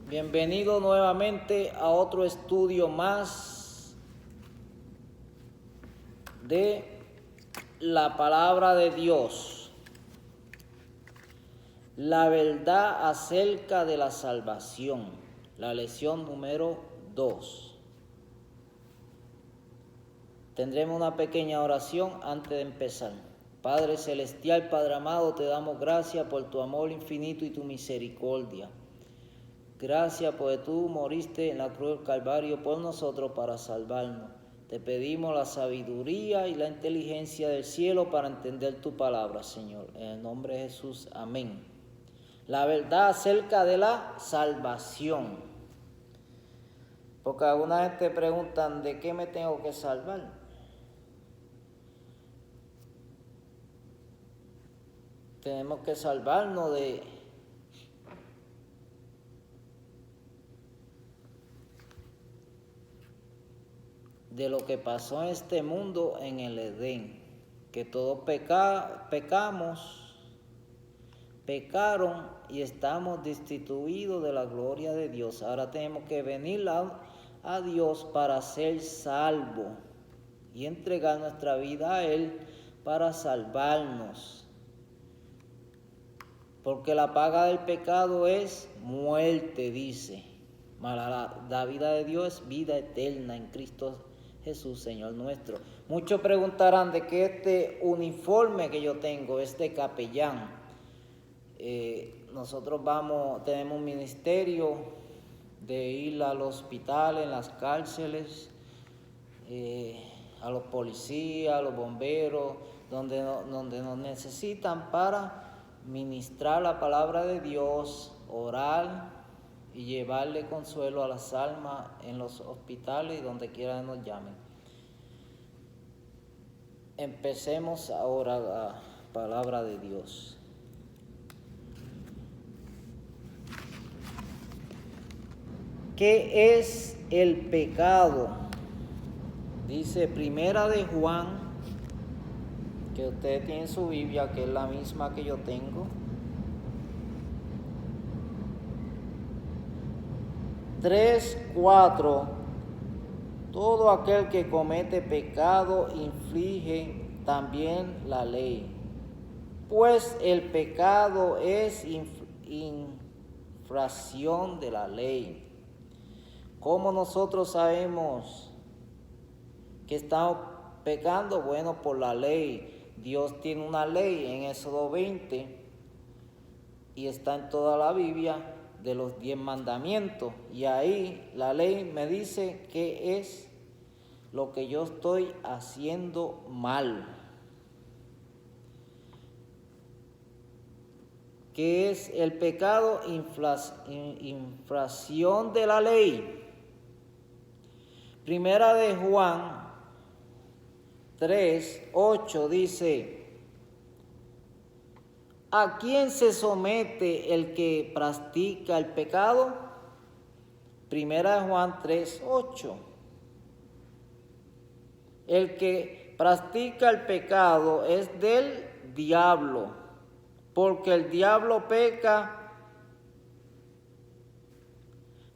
Bienvenido nuevamente a otro estudio más de la palabra de Dios. La verdad acerca de la salvación. La lección número 2. Tendremos una pequeña oración antes de empezar. Padre celestial, Padre amado, te damos gracias por tu amor infinito y tu misericordia. Gracias porque tú moriste en la cruz del Calvario por nosotros para salvarnos. Te pedimos la sabiduría y la inteligencia del cielo para entender tu palabra, Señor. En el nombre de Jesús, amén. La verdad acerca de la salvación. Porque alguna vez te preguntan, ¿de qué me tengo que salvar? Tenemos que salvarnos de lo que pasó en este mundo en el Edén, que todos pecaron y estamos destituidos de la gloria de Dios. Ahora tenemos que venir a Dios para ser salvos y entregar nuestra vida a Él para salvarnos. Porque la paga del pecado es muerte, dice. La vida de Dios es vida eterna en Cristo Jesús, Señor nuestro. Muchos preguntarán de qué este uniforme que yo tengo es de capellán. Nosotros tenemos un ministerio de ir a los hospitales, en las cárceles, a los policías, a los bomberos, donde nos necesitan para ministrar la palabra de Dios, orar y llevarle consuelo a las almas en los hospitales y donde quiera nos llamen. Empecemos ahora la palabra de Dios. ¿Qué es el pecado? Dice Primera de Juan, que ustedes tienen su Biblia, que es la misma que yo tengo. 3:4. Todo aquel que comete pecado inflige también la ley, pues el pecado es infracción de la ley. ¿Cómo nosotros sabemos que estamos pecando? Bueno, por la ley. Dios tiene una ley en Éxodo 20 y está en toda la Biblia de los 10 mandamientos. Y ahí la ley me dice qué es lo que yo estoy haciendo mal. ¿Qué es el pecado? Infracción de la ley. Primera de Juan 3:8 dice: ¿a quién se somete el que practica el pecado? Primera de Juan 3:8. El que practica el pecado es del diablo, porque el diablo peca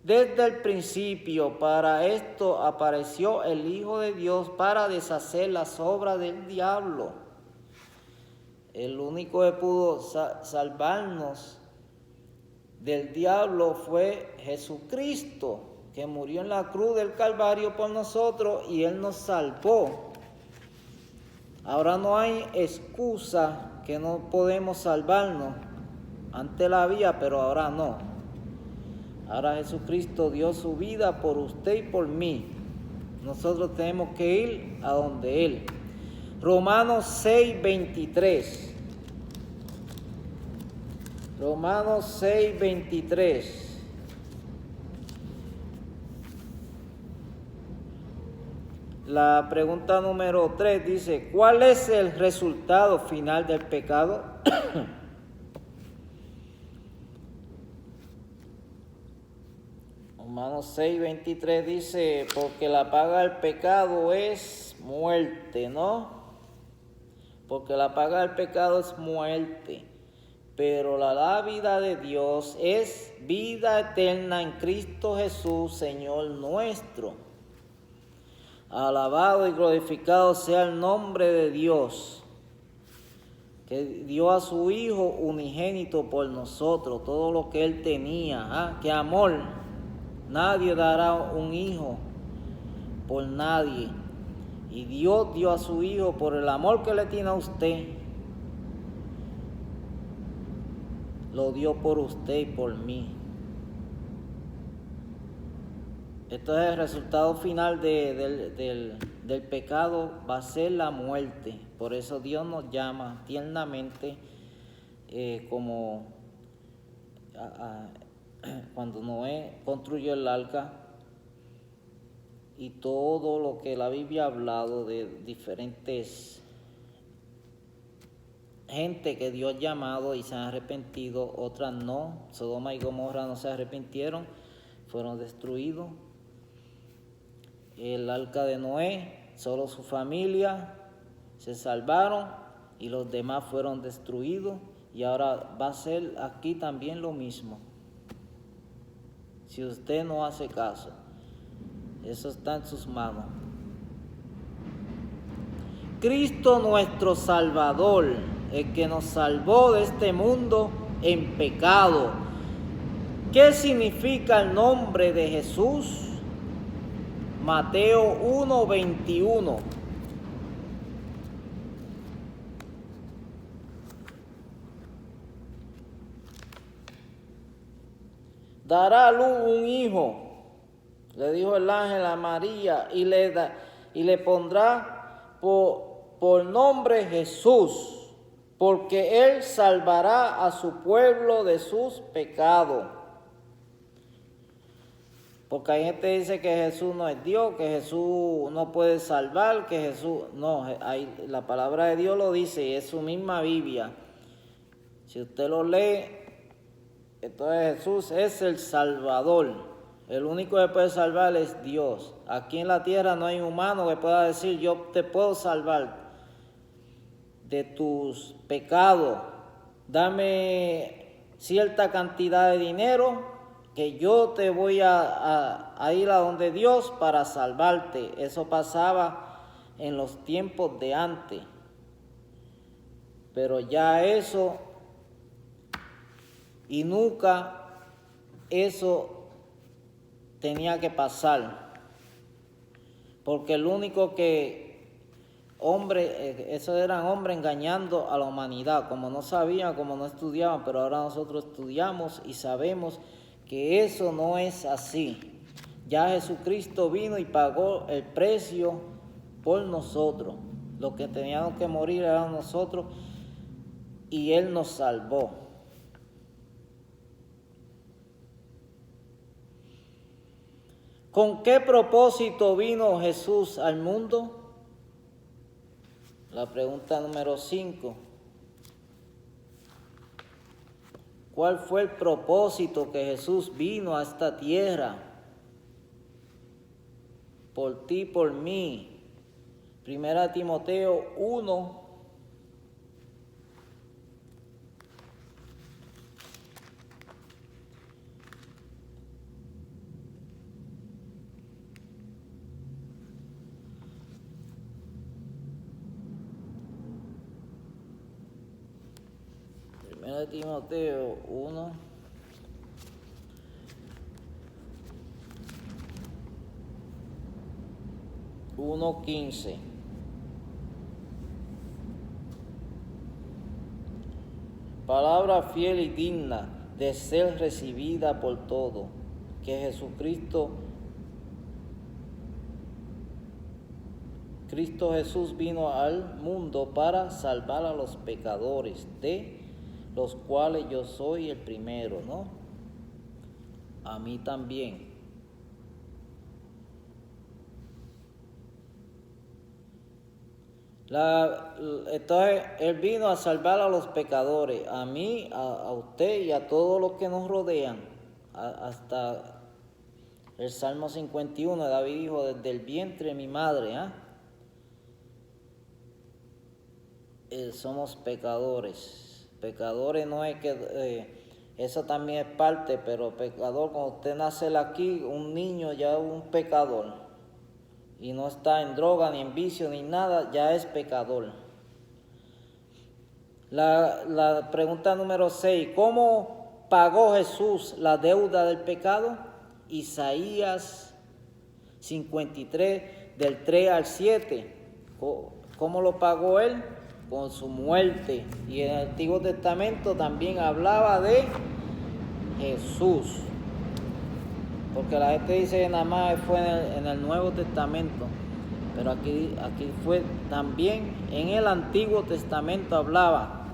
desde el principio. Para esto apareció el Hijo de Dios, para deshacer las obras del diablo. El único que pudo salvarnos del diablo fue Jesucristo, que murió en la cruz del Calvario por nosotros y Él nos salvó. Ahora no hay excusa que no podemos salvarnos. Antes la había, pero ahora no. Ahora Jesucristo dio su vida por usted y por mí. Nosotros tenemos que ir a donde Él. Romanos 6:23. Romanos 6:23. La pregunta número 3 dice: ¿cuál es el resultado final del pecado? Romanos 6:23 dice: porque la paga del pecado es muerte, ¿no? Porque la paga del pecado es muerte. pero la vida de Dios es vida eterna en Cristo Jesús, Señor nuestro. Alabado y glorificado sea el nombre de Dios, que dio a su Hijo unigénito por nosotros, todo lo que Él tenía. ¡Qué amor! Nadie dará un hijo por nadie. Y Dios dio a su Hijo por el amor que le tiene a usted. Lo dio por usted y por mí. Esto es el resultado final del pecado, va a ser la muerte. Por eso Dios nos llama tiernamente, como cuando Noé construyó el arca, y todo lo que la Biblia ha hablado de diferentes gente que Dios ha llamado y se han arrepentido, otras no. Sodoma y Gomorra no se arrepintieron, fueron destruidos. El arca de Noé, solo su familia se salvaron y los demás fueron destruidos. Y ahora va a ser aquí también lo mismo. Si usted no hace caso, eso está en sus manos. Cristo nuestro Salvador, el que nos salvó de este mundo en pecado. ¿Qué significa el nombre de Jesús? Mateo 1:21. Dará a luz un hijo, le dijo el ángel a María, y le pondrá por nombre Jesús, porque él salvará a su pueblo de sus pecados. Porque hay gente que dice que Jesús no es Dios, que Jesús no puede salvar, que Jesús... No, la palabra de Dios lo dice, es su misma Biblia. Si usted lo lee, entonces Jesús es el Salvador. El único que puede salvar es Dios. Aquí en la tierra no hay humano que pueda decir, yo te puedo salvar de tus pecados. Dame cierta cantidad de dinero, que yo te voy a ir a donde Dios para salvarte. Eso pasaba en los tiempos de antes. Pero ya eso, y nunca eso tenía que pasar. Porque el único esos eran hombres engañando a la humanidad, como no sabían, como no estudiaban, pero ahora nosotros estudiamos y sabemos que eso no es así. Ya Jesucristo vino y pagó el precio por nosotros. Los que teníamos que morir eran nosotros y Él nos salvó. ¿Con qué propósito vino Jesús al mundo? La pregunta número 5. ¿Cuál fue el propósito que Jesús vino a esta tierra? Por ti, por mí. 1 Timoteo 1. Timoteo 1. Uno 15. Palabra fiel y digna de ser recibida por todos, que Cristo Jesús vino al mundo para salvar a los pecadores, de los cuales yo soy el primero, ¿no? A mí también. Entonces, Él vino a salvar a los pecadores, a mí, a usted y a todos los que nos rodean. Hasta el Salmo 51, David dijo, desde el vientre de mi madre, somos pecadores. Pecadores no es que, eso también es parte, pero pecador, cuando usted nace aquí, un niño ya es un pecador. Y no está en droga, ni en vicio, ni nada, ya es pecador. La pregunta número 6, ¿cómo pagó Jesús la deuda del pecado? Isaías 53, del 3 al 7. ¿Cómo lo pagó él? Con su muerte. Y el Antiguo Testamento también hablaba de Jesús. Porque la gente dice que nada más fue en el Nuevo Testamento. Pero aquí fue también en el Antiguo Testamento hablaba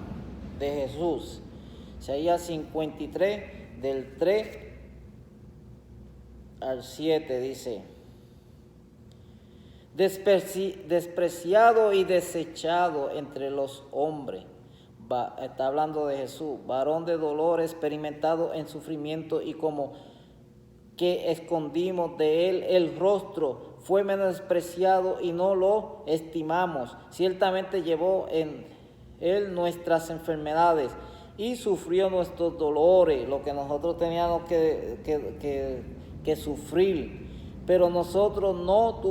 de Jesús. Isaías 53, del 3 al 7 dice: despreciado y desechado entre los hombres. Está hablando de Jesús, varón de dolor, experimentado en sufrimiento, y como que escondimos de él el rostro, fue menospreciado y no lo estimamos. Ciertamente llevó en él nuestras enfermedades y sufrió nuestros dolores, lo que nosotros teníamos que sufrir. Pero nosotros no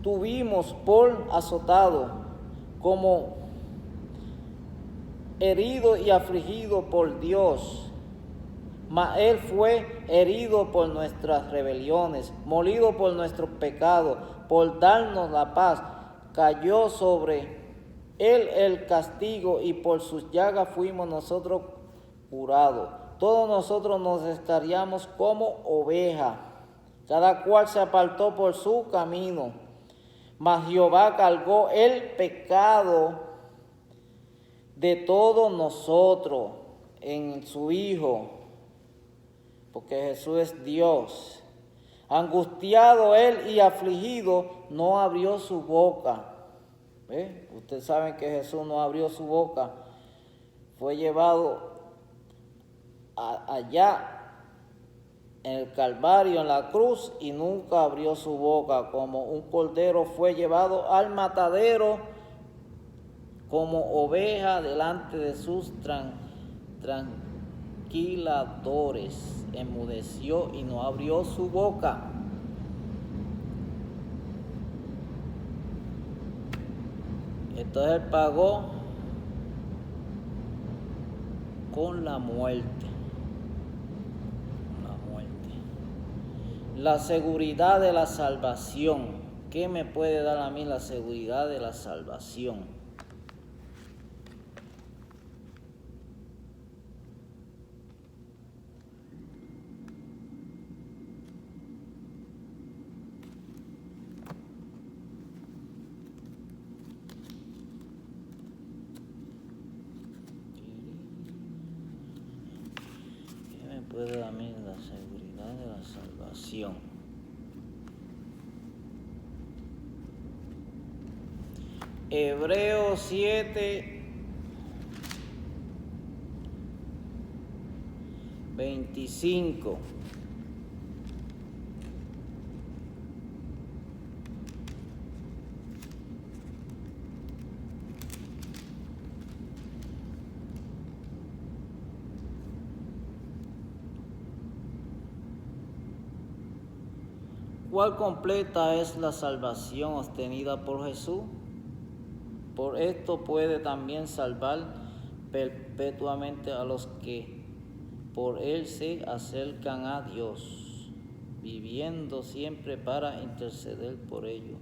tuvimos por azotado, como herido y afligido por Dios. Mas él fue herido por nuestras rebeliones, molido por nuestros pecados, por darnos la paz. Cayó sobre él el castigo, y por sus llagas fuimos nosotros curados. Todos nosotros nos descarriamos como oveja, cada cual se apartó por su camino. Mas Jehová cargó el pecado de todos nosotros en su Hijo, porque Jesús es Dios. Angustiado él y afligido, no abrió su boca. Ustedes saben que Jesús no abrió su boca. Fue llevado allá en el Calvario, en la cruz, y nunca abrió su boca. Como un cordero fue llevado al matadero, como oveja delante de sus tranquiladores, enmudeció y no abrió su boca. Entonces él pagó con la muerte. La seguridad de la salvación. ¿Qué me puede dar a mí la seguridad de la salvación? ¿Qué me puede dar a mí la seguridad de la salvación? Hebreos 7, 25. ¿Cuál completa es la salvación obtenida por Jesús? Por esto puede también salvar perpetuamente a los que por él se acercan a Dios, viviendo siempre para interceder por ellos.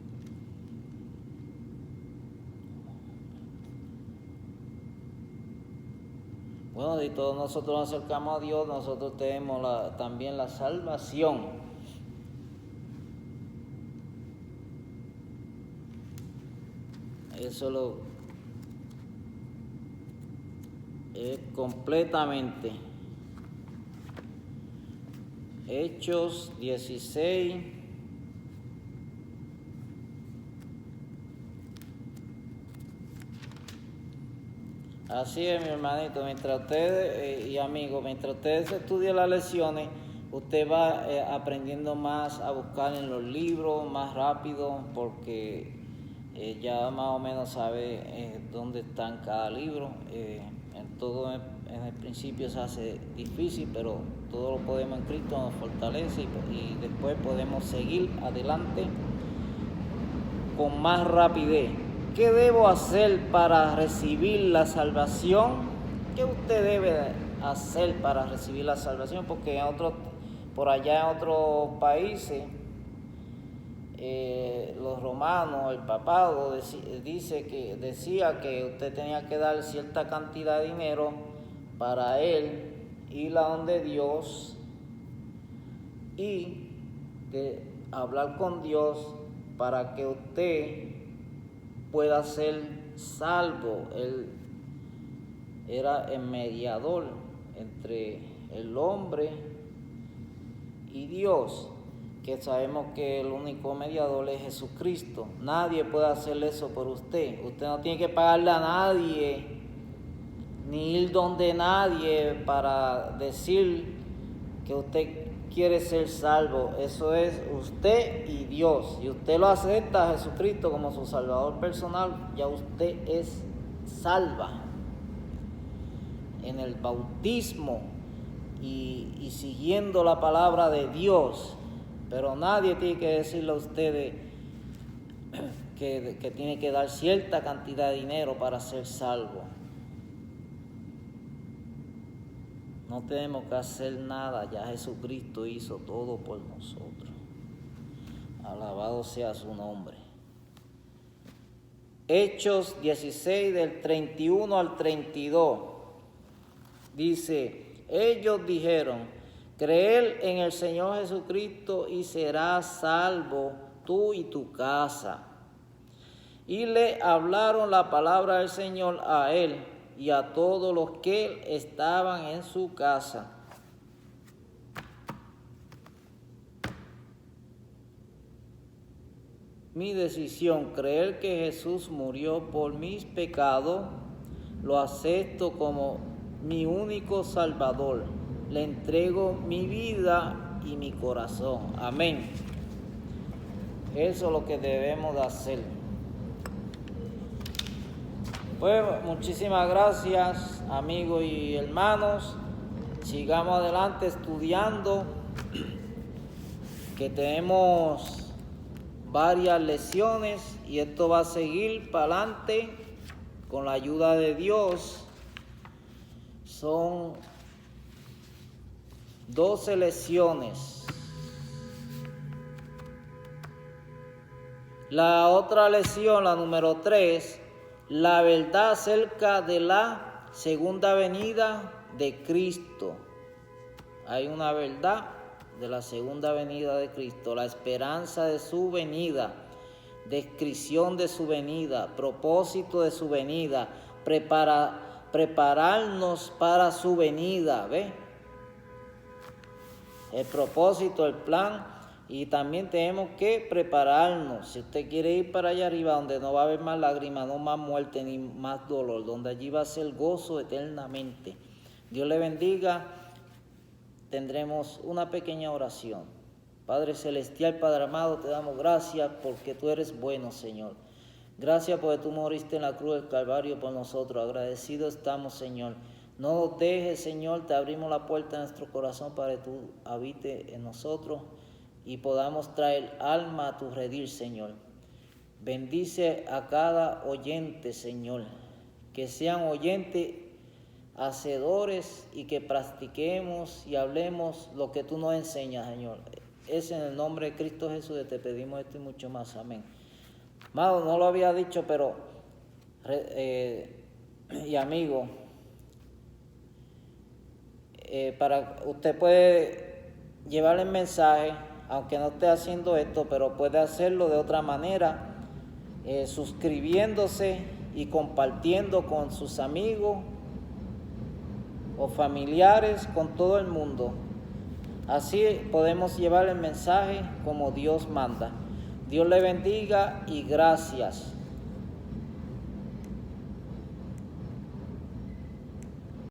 Bueno, si todos nosotros nos acercamos a Dios, nosotros tenemos también la salvación. Eso es completamente. Hechos 16. Así es, mi hermanito, mientras ustedes y amigos, mientras ustedes estudian las lecciones, usted va aprendiendo más a buscar en los libros más rápido, porque ya más o menos sabe dónde están cada libro. todo en el principio se hace difícil, pero todo lo podemos en Cristo, nos fortalece y después podemos seguir adelante con más rapidez. ¿Qué debo hacer para recibir la salvación? ¿Qué usted debe hacer para recibir la salvación? Porque por allá en otros países, los romanos, el papado decía que usted tenía que dar cierta cantidad de dinero para él ir a donde Dios y hablar con Dios para que usted pueda ser salvo. Él era el mediador entre el hombre y Dios, que sabemos que el único mediador es Jesucristo. Nadie puede hacer eso por usted. Usted no tiene que pagarle a nadie, ni ir donde nadie para decir que usted quiere ser salvo. Eso es usted y Dios. Si usted lo acepta a Jesucristo como su salvador personal, ya usted es salva. En el bautismo y siguiendo la palabra de Dios. Pero nadie tiene que decirle a ustedes que tiene que dar cierta cantidad de dinero para ser salvo. No tenemos que hacer nada, ya Jesucristo hizo todo por nosotros. Alabado sea su nombre. Hechos 16 del 31 al 32 dice: ellos dijeron: creer en el Señor Jesucristo y serás salvo tú y tu casa. Y le hablaron la palabra del Señor a él y a todos los que estaban en su casa. Mi decisión, creer que Jesús murió por mis pecados, lo acepto como mi único Salvador. Le entrego mi vida y mi corazón. Amén. Eso es lo que debemos de hacer. Pues muchísimas gracias, amigos y hermanos. Sigamos adelante estudiando, que tenemos varias lecciones y esto va a seguir para adelante con la ayuda de Dios. Son 12 lecciones. La otra lección, la número 3, la verdad acerca de la segunda venida de Cristo. Hay una verdad de la segunda venida de Cristo, la esperanza de su venida, descripción de su venida, propósito de su venida, prepararnos para su venida, ¿ve? El propósito, el plan, y también tenemos que prepararnos. Si usted quiere ir para allá arriba, donde no va a haber más lágrimas, no más muerte ni más dolor, donde allí va a ser gozo eternamente. Dios le bendiga. Tendremos una pequeña oración. Padre celestial, Padre amado, te damos gracias porque tú eres bueno, Señor. Gracias porque tú moriste en la cruz del Calvario por nosotros. Agradecidos estamos, Señor. No nos dejes, Señor, te abrimos la puerta de nuestro corazón para que tú habites en nosotros y podamos traer alma a tu redil, Señor. Bendice a cada oyente, Señor, que sean oyentes hacedores y que practiquemos y hablemos lo que tú nos enseñas, Señor. Es en el nombre de Cristo Jesús que te pedimos esto y mucho más. Amén. Amado, no lo había dicho, pero y amigo, para usted puede llevar el mensaje, aunque no esté haciendo esto, pero puede hacerlo de otra manera, suscribiéndose y compartiendo con sus amigos o familiares, con todo el mundo. Así podemos llevar el mensaje como Dios manda. Dios le bendiga y gracias.